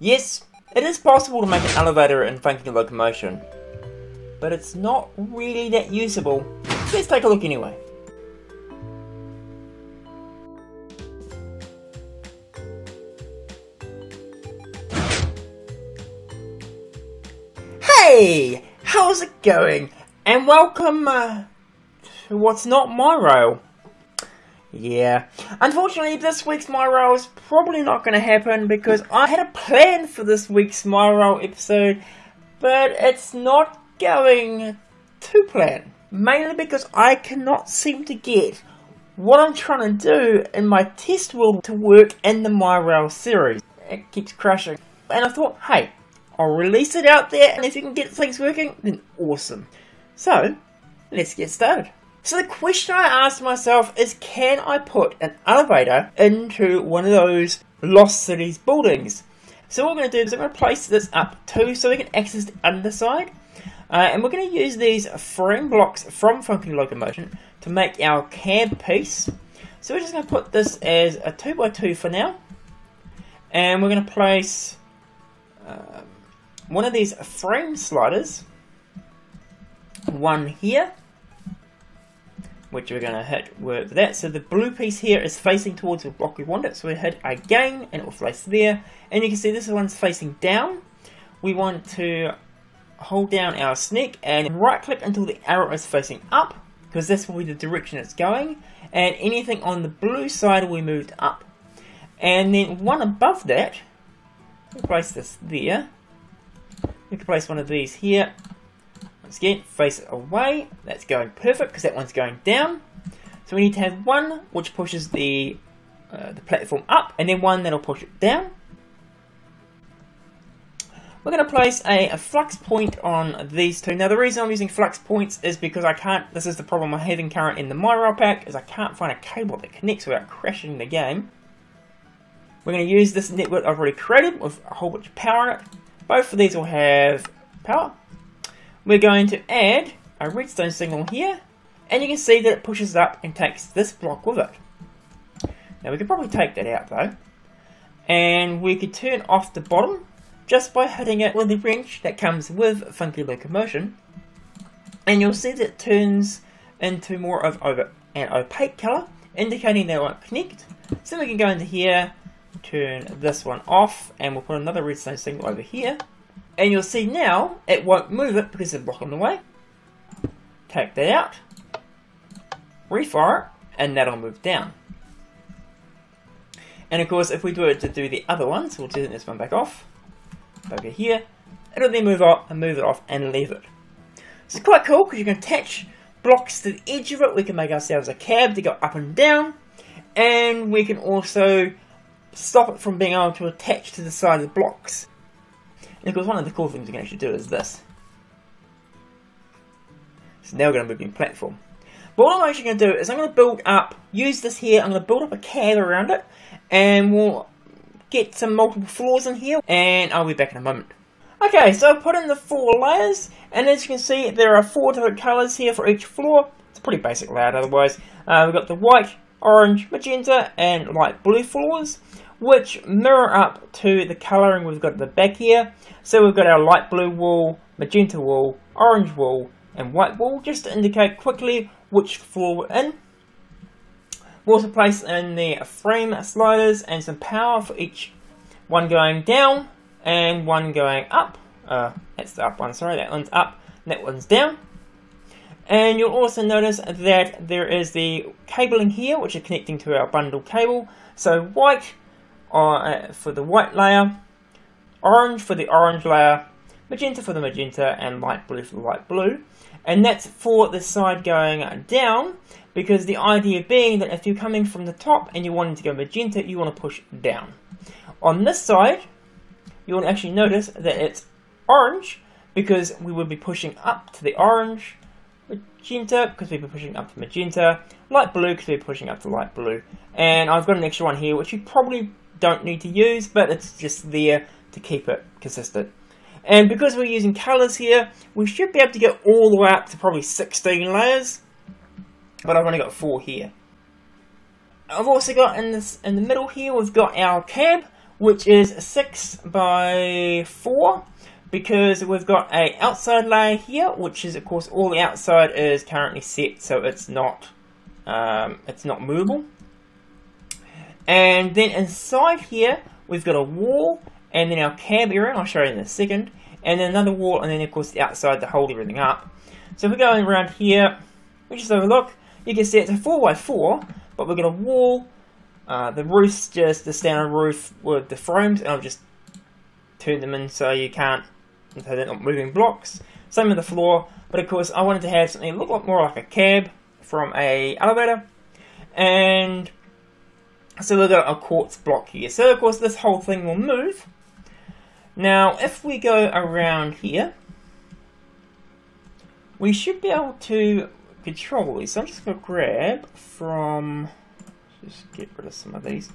Yes, it is possible to make an elevator in Funky Locomotion, but it's not really that usable. Let's take a look anyway. Hey, how's it going? And welcome to what's not MyRail. Yeah, unfortunately this week's MyRail is probably not going to happen because I had a plan for this week's MyRail episode, but it's not going to plan. Mainly because I cannot seem to get what I'm trying to do in my test world to work in the MyRail series. It keeps crashing. And I thought, hey, I'll release it out there, and if you can get things working, then awesome. So, let's get started. So the question I asked myself is, can I put an elevator into one of those Lost Cities buildings? So what we're going to do is I'm going to place this up too, so we can access the underside. And we're going to use these frame blocks from Funky Locomotion to make our cab piece. So we're just going to put this as a 2x2 for now. And we're going to place one of these frame sliders, one here, which we're going to hit with that. So the blue piece here is facing towards the block we want it. So we hit again and it will place there. And you can see this one's facing down. We want to hold down our sneak and right click until the arrow is facing up, because this will be the direction it's going. And anything on the blue side will be moved up. And then one above that, we'll place this there. We can place one of these here. Once again, face it away. That's going perfect because that one's going down. So we need to have one which pushes the platform up, and then one that'll push it down. We're going to place a flux point on these two. Now the reason I'm using flux points is because I can't, this is the problem I'm having current in the MyRail pack, is I can't find a cable that connects without crashing the game. We're going to use this network I've already created with a whole bunch of power in it. Both of these will have power. We're going to add a redstone signal here, and you can see that it pushes up and takes this block with it. Now we could probably take that out though, and we could turn off the bottom just by hitting it with the wrench that comes with Funky Locomotion, and you'll see that it turns into more of an opaque colour, indicating that it won't connect. So we can go into here, turn this one off, and we'll put another redstone signal over here. And you'll see now, it won't move it because it's blocking the way. Take that out, refire it, and that'll move down. And of course, if we do it to do the other one, so we'll turn this one back off, over here, it'll then move up and move it off and leave it. So it's quite cool because you can attach blocks to the edge of it. We can make ourselves a cab to go up and down, and we can also stop it from being able to attach to the side of the blocks. And of course, one of the cool things we can actually do is this. So now we're going to move in platform. But what I'm actually going to do is I'm going to build up, use this here, I'm going to build up a cab around it, and we'll get some multiple floors in here, and I'll be back in a moment. Okay, so I've put in the 4 layers, and as you can see, there are 4 different colours here for each floor. It's a pretty basic layout otherwise. We've got the white, orange, magenta, and light blue floors, which mirror up to the colouring we've got at the back here. So we've got our light blue wall, magenta wall, orange wall, and white wall, just to indicate quickly which floor we're in. We'll also place in the frame sliders and some power for each one going down and one going up. That's the up one, sorry, that one's up and that one's down. And you'll also notice that there is the cabling here, which is connecting to our bundle cable. So white for the white layer, orange for the orange layer, magenta for the magenta, and light blue for the light blue. And that's for the side going down, because the idea being that if you're coming from the top and you're wanting to go magenta, you want to push down. On this side, you'll actually notice that it's orange, because we will be pushing up to the orange, magenta, because we'll be pushing up to magenta, light blue, because we're pushing up to light blue. And I've got an extra one here, which you probably don't need to use, but it's just there to keep it consistent. And because we're using colours here, we should be able to get all the way up to probably 16 layers, but I've only got 4 here. I've also got in the middle here, we've got our cab, which is 6 by 4, because we've got a outside layer here, which is of course all the outside is currently set, so it's not movable. And then inside here we've got a wall, and then our cab area, and I'll show you in a second, and then another wall, and then of course the outside to hold everything up. So if we go around here, we just have a look, you can see it's a 4 by 4, but we've got a wall. The roof's just the standard roof with the frames, and I'll just turn them in so they're not moving blocks. Same with the floor, but of course I wanted to have something that looked like more like a cab from a elevator, and so we've got a quartz block here. So of course this whole thing will move. Now if we go around here, we should be able to control these. So I'm just going to grab from, just get rid of some of these.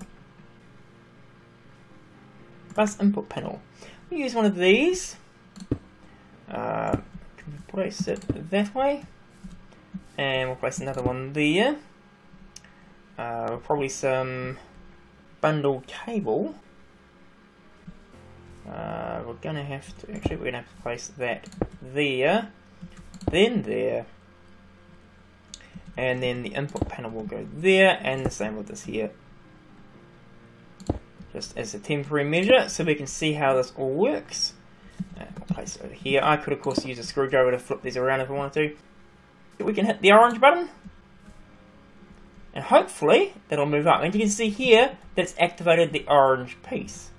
Bus input panel. We use one of these. Place it that way, and we'll place another one there. Probably some bundle cable. We're gonna have to place that there, then there, and then the input panel will go there, and the same with this here. Just as a temporary measure, so we can see how this all works. I'll place it over here. I could of course use a screwdriver to flip these around if I wanted to. We can hit the orange button, and hopefully that'll move up. And you can see here that it's activated the orange piece.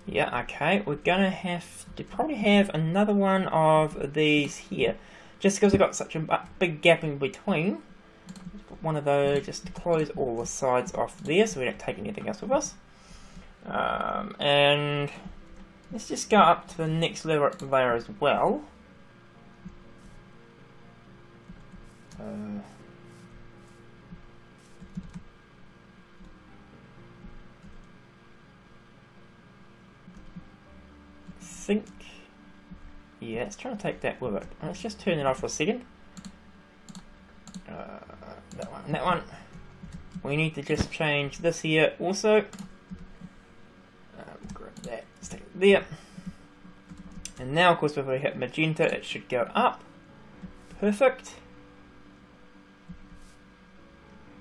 Yeah, okay. We're gonna have to probably have another one of these here, just because we've got such a big gap in between. Let's put one of those just to close all the sides off there, so we don't take anything else with us. And let's just go up to the next layer as well. Think, yeah, it's trying to take that with it. Let's just turn it off for a second. That one, that one. We need to just change this here also. Grab that, stick it there. And now, of course, if we hit magenta, it should go up. Perfect.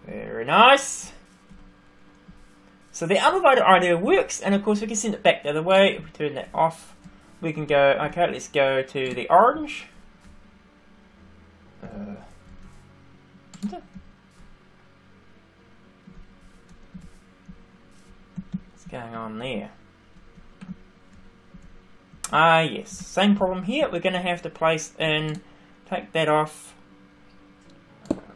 Very nice. So the elevator idea works, and of course we can send it back the other way. If we turn that off, we can go, okay, let's go to the orange. What's going on there? Yes, same problem here. We're going to have to place in, take that off,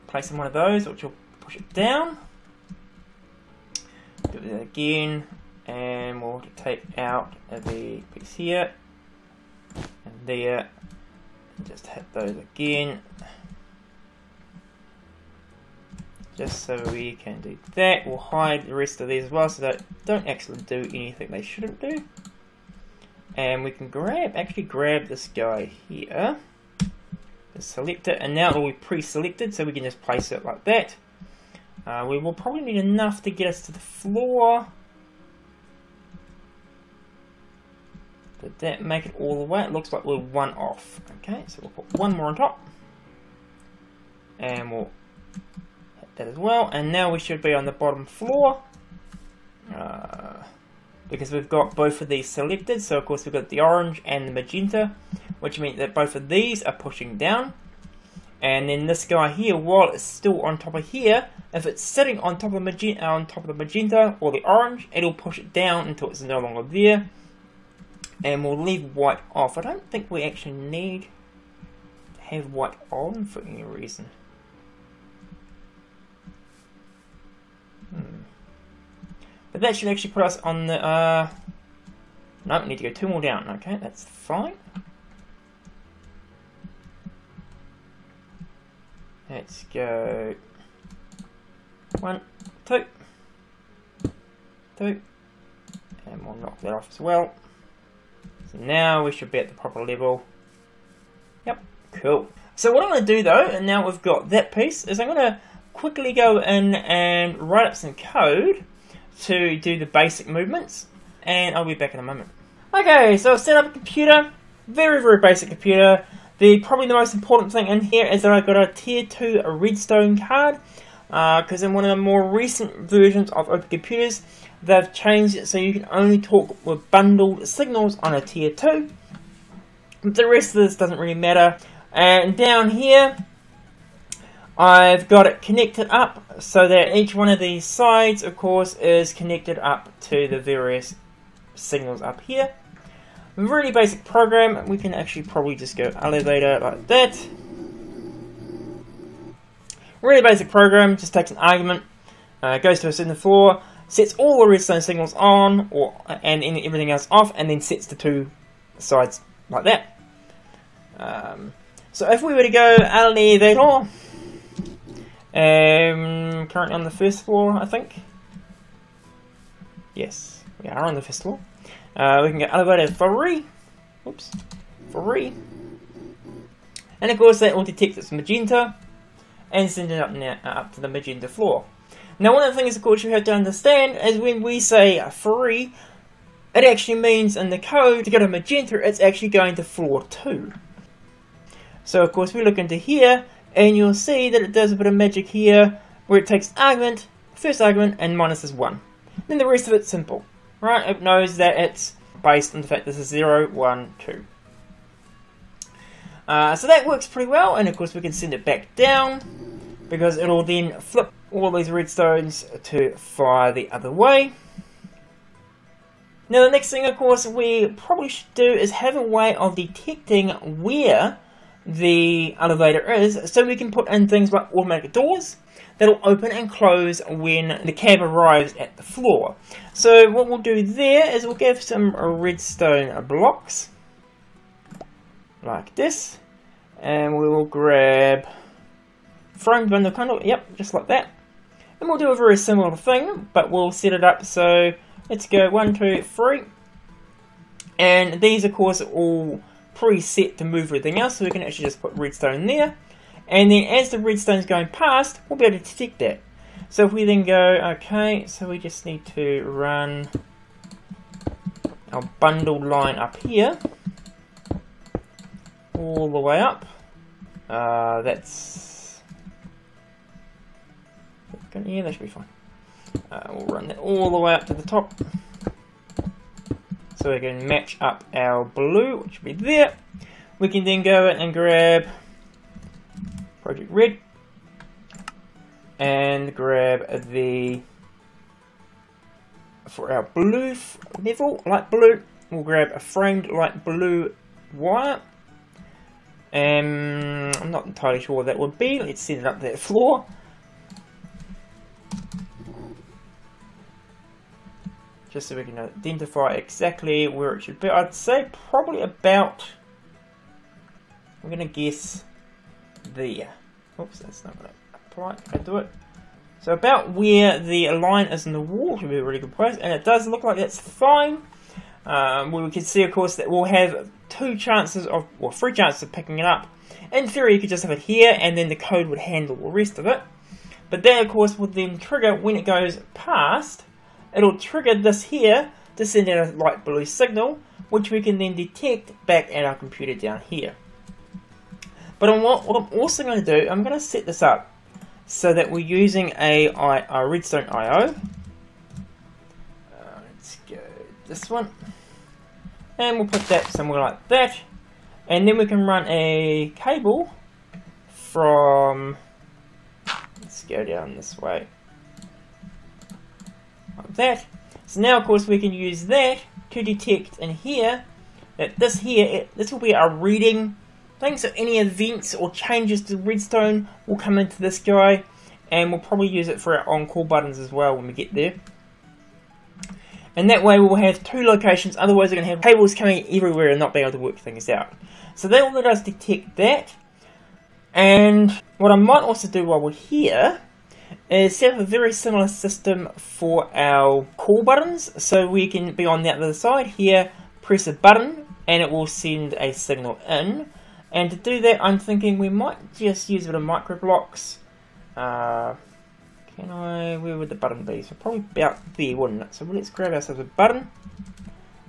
place in one of those, which will push it down. Do that again, and we'll take out the piece here and there, and just hit those again, just so we can do that. We'll hide the rest of these as well, so they don't actually do anything they shouldn't do. And we can actually grab this guy here, select it, and now it'll be pre-selected, so we can just place it like that. We will probably need enough to get us to the floor. Did that make it all the way? It looks like we're one off. Okay, so we'll put one more on top, and we'll hit that as well. And now we should be on the bottom floor. Because we've got both of these selected, so of course we've got the orange and the magenta, which means that both of these are pushing down. And then this guy here, while it's still on top of here, if it's sitting on top of the magenta or the orange, it'll push it down until it's no longer there. And we'll leave white off. I don't think we actually need to have white on for any reason. But that should actually put us on the, no, we need to go 2 more down. Okay, that's fine. Let's go 1, 2, 2, and we'll knock that off as well. So now we should be at the proper level. Yep, cool. So what I'm going to do though, and now we've got that piece, is I'm going to quickly go in and write up some code to do the basic movements, and I'll be back in a moment. Okay, so I've set up a computer, very basic computer. Probably the most important thing in here is that I've got a tier 2 redstone card, because in one of the more recent versions of OpenComputers, they've changed it so you can only talk with bundled signals on a tier 2. But the rest of this doesn't really matter. And down here, I've got it connected up so that each one of these sides, of course, is connected up to the various signals up here. A really basic program. We can actually probably just go elevator like that. Really basic program, just takes an argument, goes to a certain floor, sets all the redstone signals on, and everything else off, and then sets the two sides like that. So if we were to go elevator, currently on the first floor, I think. Yes, we are on the first floor. We can go elevator 3. Oops, 3. And of course that will detect it's magenta and send it up to the magenta floor. Now one of the things of course you have to understand is when we say 3, it actually means in the code to go to magenta it's actually going to floor 2. So of course we look into here and you'll see that it does a bit of magic here where it takes argument, first argument, and minus is 1. Then the rest of it's simple, right? It knows that it's based on the fact this is 0, 1, 2. So that works pretty well, and of course we can send it back down because it'll then flip all these redstones to fire the other way. Now the next thing of course we probably should do is have a way of detecting where the elevator is, so we can put in things like automatic doors that'll open and close when the cab arrives at the floor. So what we'll do there is we'll give some redstone blocks like this, and we will grab framed bundle candle, yep, just like that, and we'll do a very similar thing, but we'll set it up so let's go 1, 2, 3, and these of course are all preset to move everything else, so we can actually just put redstone there, and then as the redstone's going past, we'll be able to detect that. So if we then go, okay, so we just need to run our bundled line up here, all the way up. Yeah, that should be fine. We'll run that all the way up to the top. So we can match up our blue, which will be there. We can then go in and grab Project Red and grab for our blue level, light blue, we'll grab a framed light blue wire. I'm not entirely sure what that would be. Let's set it up to that floor. Just so we can identify exactly where it should be. I'd say probably about, I'm going to guess there. Oops, that's not going to apply. Can I do it? So about where the line is in the wall should be a really good place. And it does look like that's fine. We can see, of course, that we'll have 3 chances of picking it up. In theory, you could just have it here, and then the code would handle the rest of it. But that, of course, would then trigger when it goes past. It'll trigger this here to send out a light blue signal, which we can then detect back at our computer down here. But what I'm also going to do, I'm going to set this up so that we're using a redstone IO. Let's go this one. And we'll put that somewhere like that. And then we can run a cable from, let's go down this way. Like that. So now of course we can use that to detect in here that this will be our reading thing, so any events or changes to redstone will come into this guy, and we'll probably use it for our on-call buttons as well when we get there. And that way we'll have 2 locations, otherwise we're going to have cables coming everywhere and not be able to work things out. So that will let us detect that. And what I might also do while we're here is set up a very similar system for our call buttons, so we can be on the other side here, press a button and it will send a signal in. And to do that I'm thinking we might just use a bit of micro blocks. where would the button be? So probably about there, wouldn't it? So let's grab ourselves a button,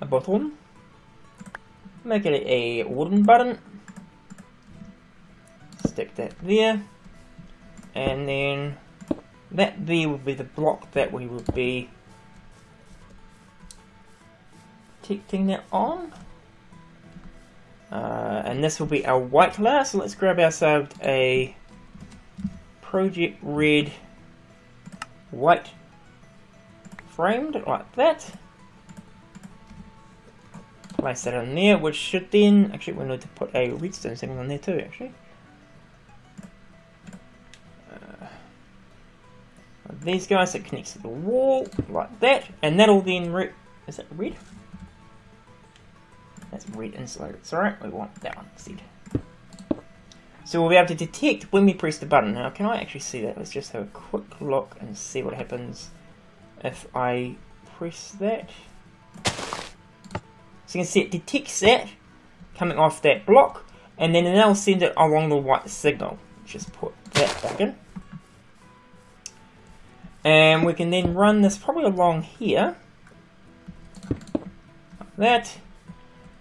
a bottom, make it a wooden button, stick that there, and then that there would be the block that we would be detecting that on. And this will be our white layer, so let's grab ourselves a project red white framed like that. Place that in there, which should then, actually we need to put a redstone signal in there too actually. These guys, that connects to the wall like that, and that'll then is it red? That's red insulated, sorry, we want that one instead. So we'll be able to detect when we press the button. Now can I actually see that? Let's just have a quick look and see what happens if I press that. So you can see it detects that coming off that block, and then it'll send it along the white signal. Just put that back in. And we can then run this probably along here, like that,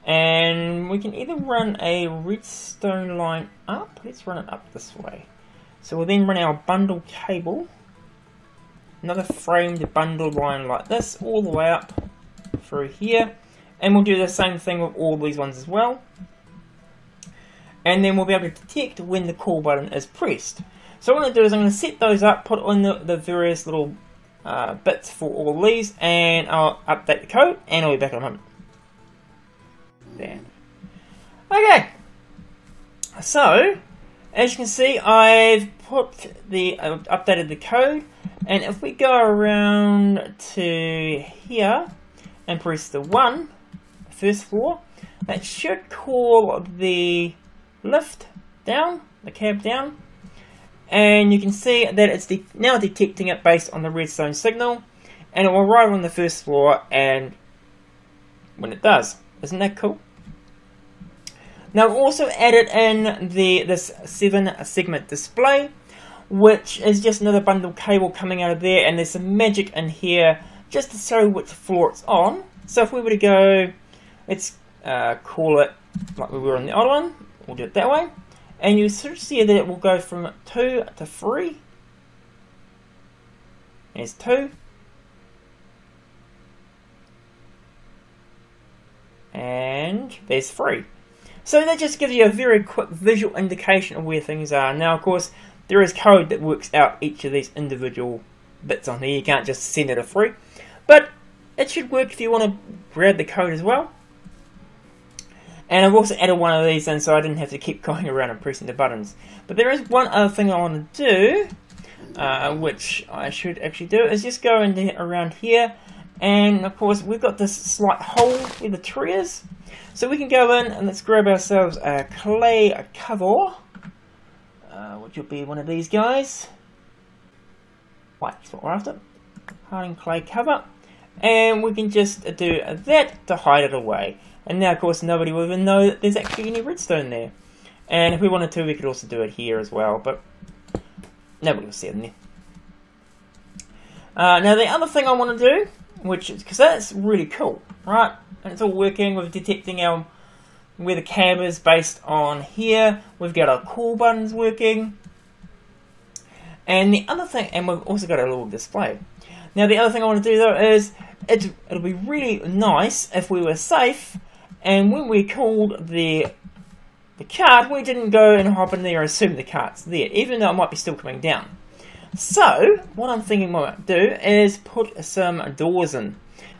and we can either run a redstone line up, let's run it up this way. So we'll then run our bundle cable, another framed bundle line like this, all the way up through here, and we'll do the same thing with all these ones as well. And then we'll be able to detect when the call button is pressed. So what I'm going to do is I'm going to set those up, put in the various little bits for all these, and I'll update the code, and I'll be back in a moment. There. Okay, so as you can see, I've updated the code, and if we go around to here and press the 1, first floor, that should call the lift down, the cab down. And you can see that it's now detecting it based on the redstone signal, and it will arrive on the first floor and when it does. Isn't that cool? Now I've also added in this 7-segment display, which is just another bundle cable coming out of there, and there's some magic in here just to show which floor it's on. So if we were to go, let's call it like we were on the other one, we'll do it that way. And you sort of see that it will go from 2 to 3. There's 2. And there's 3. So that just gives you a very quick visual indication of where things are. Now, of course, there is code that works out each of these individual bits on here. You can't just send it a 3. But it should work if you want to grab the code as well. And I've also added one of these in so I didn't have to keep going around and pressing the buttons. But there is one other thing I want to do, which I should actually do, is just go around here. And of course we've got this slight hole where the tree is. So we can go in and let's grab ourselves a clay cover, which will be one of these guys. White is what we're after. Hardened clay cover. And we can just do that to hide it away. And now, of course, nobody will even know that there's actually any redstone there. And if we wanted to, we could also do it here as well, but nobody will see it in there. Now, the other thing I want to do, which is, because that's really cool, right? And it's all working with detecting where the cab is based on here. We've got our call buttons working. And the other thing, and we've also got a little display. Now, the other thing I want to do, though, is it'll be really nice if we were safe. And when we called the cart, we didn't go and hop in there and assume the cart's there, even though it might be still coming down. So, what I'm thinking we might do is put some doors in.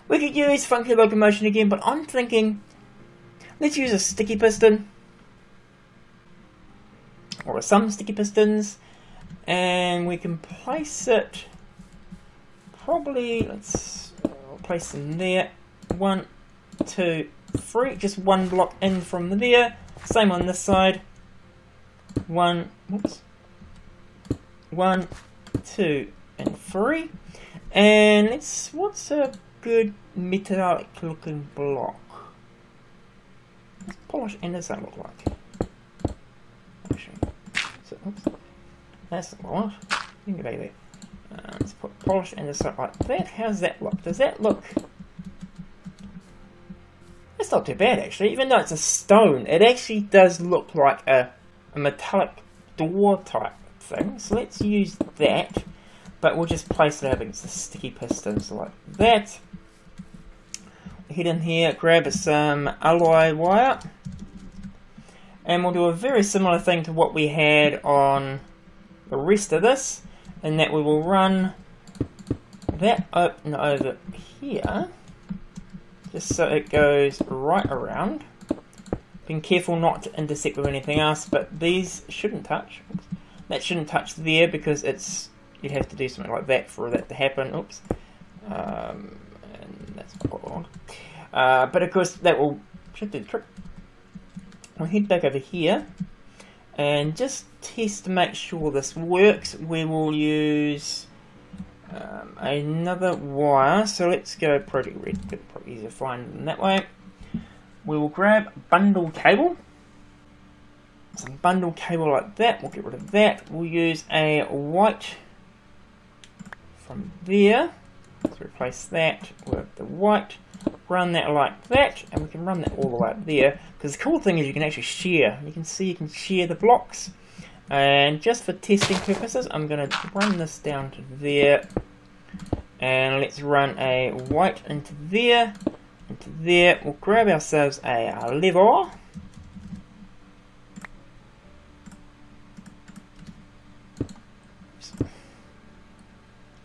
We could use Funky Locomotion again, but I'm thinking, let's use a sticky piston. Or some sticky pistons. And we can place it, probably, let's place them there. 1, 2, 3, just one block in from there. Same on this side. 1, 2, and 3. And what's a good metallic looking block? Let's polish and does that look like? Actually, so, oops, that's not what I want. You can go back there. Let's put polish and just like that. How does that look? Does that look... It's not too bad actually, even though it's a stone, it actually does look like a metallic door type thing. So let's use that, but we'll just place it up against the sticky pistons like that. We'll head in here, grab some alloy wire, and we'll do a very similar thing to what we had on the rest of this, in that we will run that open over here, just so it goes right around. Being careful not to intersect with anything else, but these shouldn't touch. Oops. That shouldn't touch there because it's, you'd have to do something like that for that to happen. Oops. And that's quite wrong. But of course that should do the trick. We'll head back over here and just test to make sure this works. We will use another wire, so let's go Project Red, probably easier to find than that way. We will grab bundle cable, some bundle cable like that. We'll get rid of that. We'll use a white from there, let's replace that with the white, run that like that, and we can run that all the way up there, because the cool thing is you can actually share. You can see you can share the blocks. And just for testing purposes, I'm going to run this down to there, and let's run a white into there, into there. We'll grab ourselves a lever,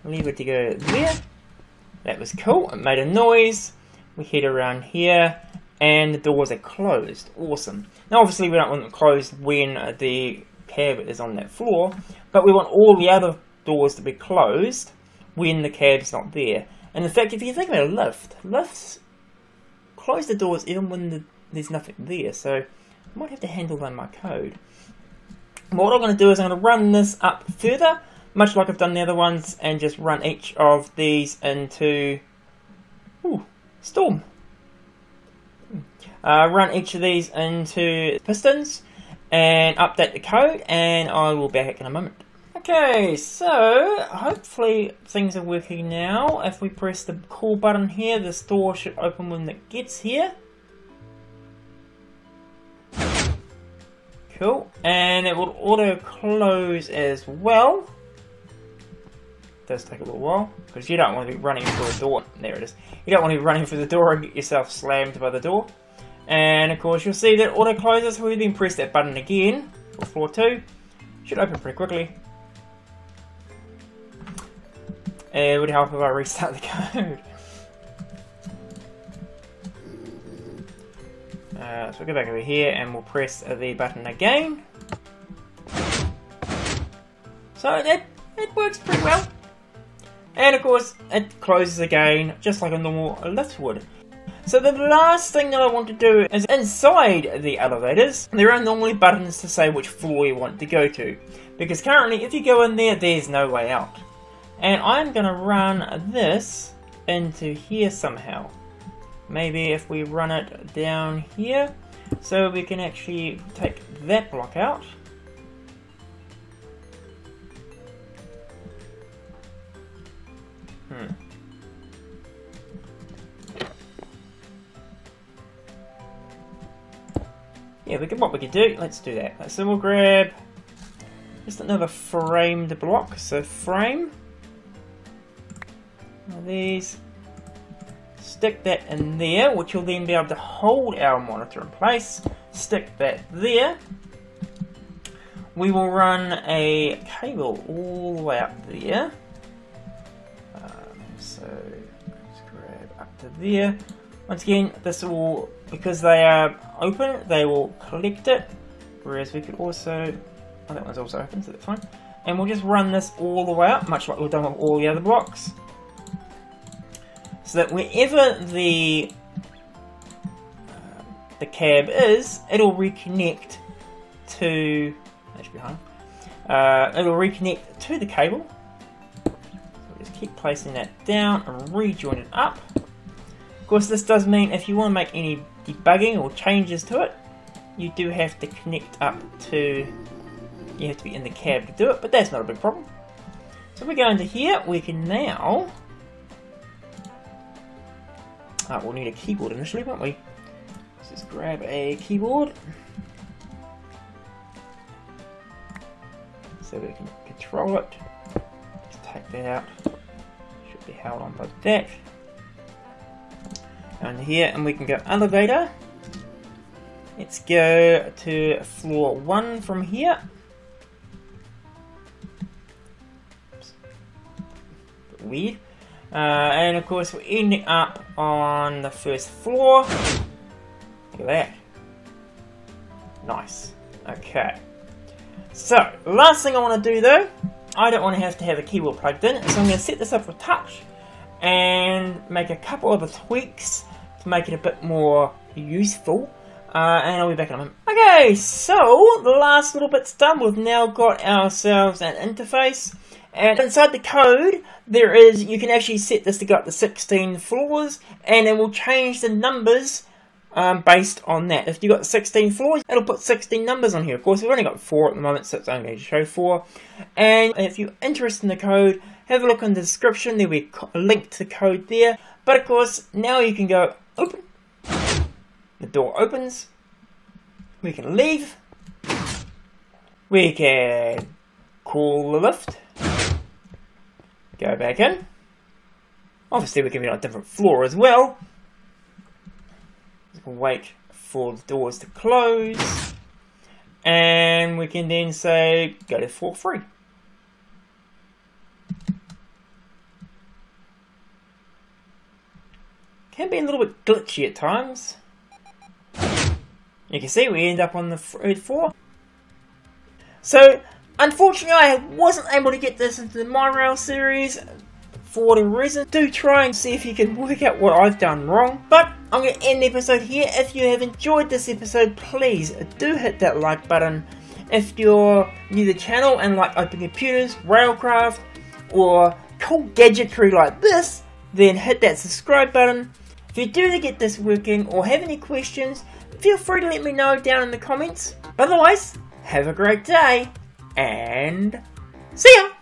lever to go there. That was cool, it made a noise. We head around here, and the doors are closed. Awesome. Now obviously we don't want them closed when the cab is on that floor, but we want all the other doors to be closed when the cab's not there. And in fact, if you think about a lift, lifts close the doors even when there's nothing there, so I might have to handle that in my code. What I'm going to do is I'm going to run this up further, much like I've done the other ones, and just run each of these into Storm. Run each of these into pistons and update the code, and I will be back in a moment. Okay, so hopefully things are working now. If we press the call button here, this door should open when it gets here. Cool, and it will auto close as well. It does take a little while, because you don't want to be running through a door. There it is. You don't want to be running through the door and get yourself slammed by the door. And of course you'll see that auto closes. We then press that button again for floor 2. Should open pretty quickly. It would help if I restart the code. So we'll go back over here and we'll press the button again. So it works pretty well. And of course it closes again just like a normal lift would. So the last thing that I want to do is inside the elevators, there are normally buttons to say which floor you want to go to. Because currently if you go in there, there's no way out. And I'm going to run this into here somehow. Maybe if we run it down here, so we can actually take that block out. Yeah, what we could do, let's do that. So we'll grab just another framed block. So frame, these, stick that in there, which will then be able to hold our monitor in place. Stick that there. We will run a cable all the way up there. So let's grab up to there. Once again, this will, because they are open, they will collect it. Whereas we could also, oh, that one's also open, so that's fine. And we'll just run this all the way up, much like we've done with all the other blocks. So that wherever the cab is, it'll reconnect to, that should be home. It'll reconnect to the cable. So we'll just keep placing that down and rejoin it up. Of course, this does mean if you want to make any debugging or changes to it, you do have to connect up to, you have to be in the cab to do it, but that's not a big problem. So we go into here, we can now... we'll need a keyboard initially, won't we? Let's just grab a keyboard. So we can control it. Just take that out. Should be held on by that. And here, and we can go elevator. Let's go to floor 1 from here. Oops. Bit weird. And of course we're ending up on the first floor. Look at that. Nice. Okay. So, last thing I want to do though, I don't want to have a keyboard plugged in, so I'm going to set this up for touch and make a couple of tweaks to make it a bit more useful. And I'll be back in a moment. Okay, so the last little bit's done. We've now got ourselves an interface. And inside the code, you can actually set this to go up to 16 floors, and it will change the numbers based on that. If you've got 16 floors, it'll put 16 numbers on here. Of course, we've only got 4 at the moment, so it's only going to show 4. And if you're interested in the code, have a look in the description. There'll be a link to the code there. But of course, now you can go open. The door opens. We can leave. We can call the lift. Go back in. Obviously we can be on a different floor as well. We can wait for the doors to close. And we can then say go to floor 3. Can be a little bit glitchy at times. You can see we end up on the third floor. So, unfortunately I wasn't able to get this into the MyRail series for whatever reason. Do try and see if you can work out what I've done wrong. But I'm going to end the episode here. If you have enjoyed this episode, please do hit that like button. If you're new to the channel and like OpenComputers, Railcraft, or cool gadgetry like this, then hit that subscribe button. If you do get this working or have any questions, feel free to let me know down in the comments. Otherwise, have a great day and see ya!